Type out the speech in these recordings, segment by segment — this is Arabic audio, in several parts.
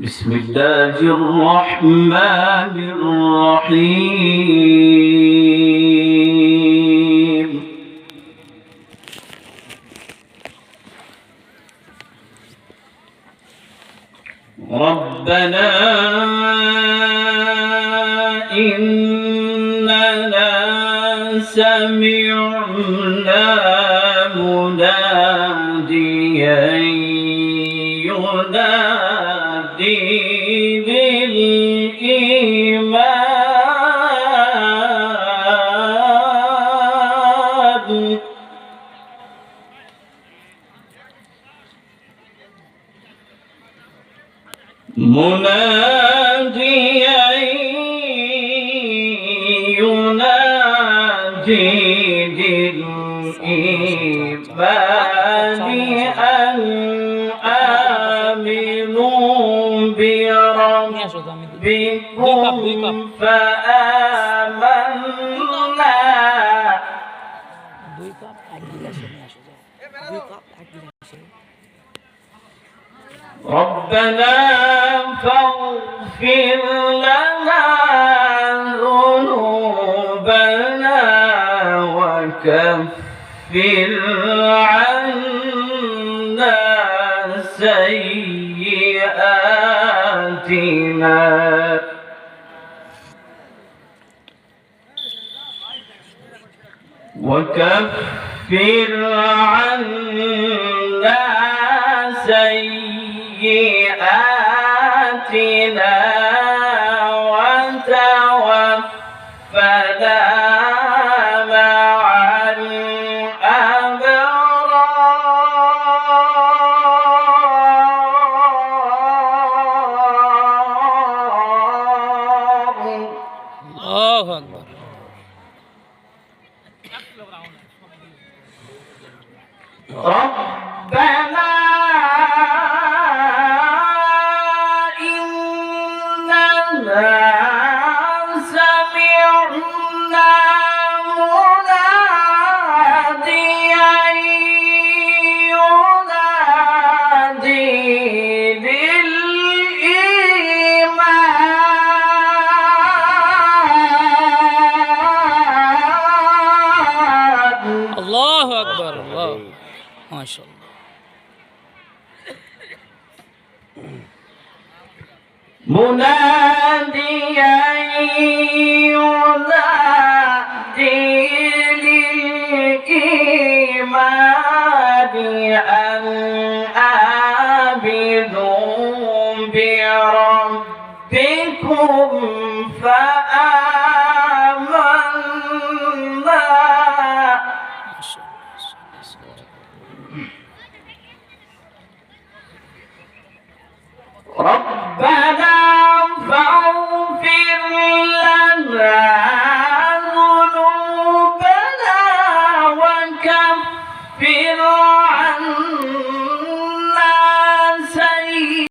بسم الله الرحمن الرحيم ربنا إننا سمعنا مناديا ينادي بالإيمان مناديا ينادي بالإيمان أن آمنوا بربكم فآمنا ربنا فاغفر لنا ذنوبنا وكفر عنا سيئاتنا وتوفنا مع الأبرار الله أكبر ربنا إننا سمعنا مناديا ينادي للإيمان الله أكبر الله ما شاء الله مناديا ينادي للإيمان أن آمنوا بربكم فآمنا ما شاء الله ربنا فاغفر لنا ذنوبنا وكفر عنا سيئاتنا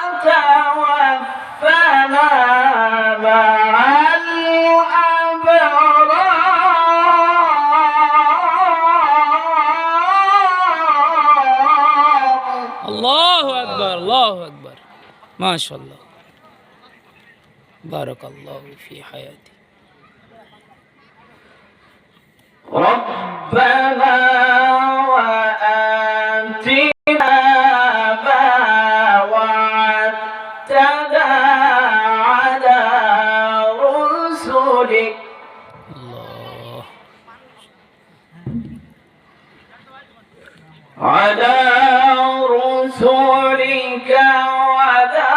وتوفنا مع الأبرار الله أكبر الله أكبر ما شاء الله بارك الله في حياتي ربنا وآتنا ما وعدتنا على رسلك الله ولا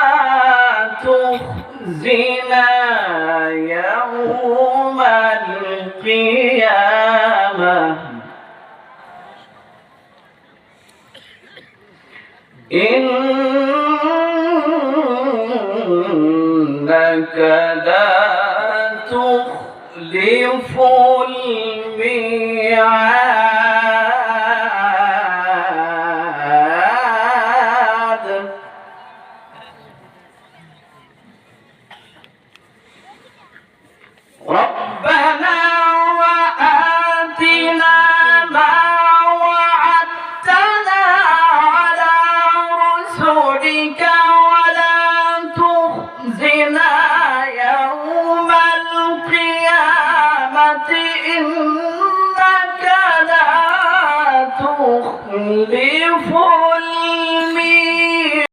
تخزنا يوم القيامة إنك لا تخلف الميعاد ربنا وآتنا ما وعدتنا على إنك لا تخلف الميعاد.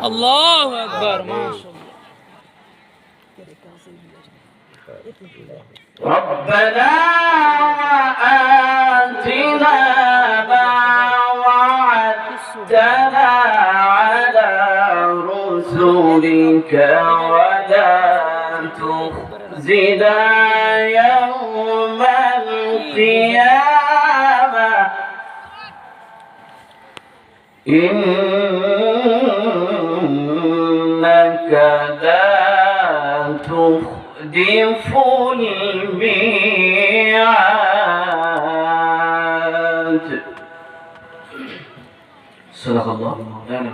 الله أكبر ما شاء الله. ربنا آتنا ما وعدتنا على رسلك ولا تخزنا يوم القيامة إنك لا تخلف الميعاد. صدق الله مولانا.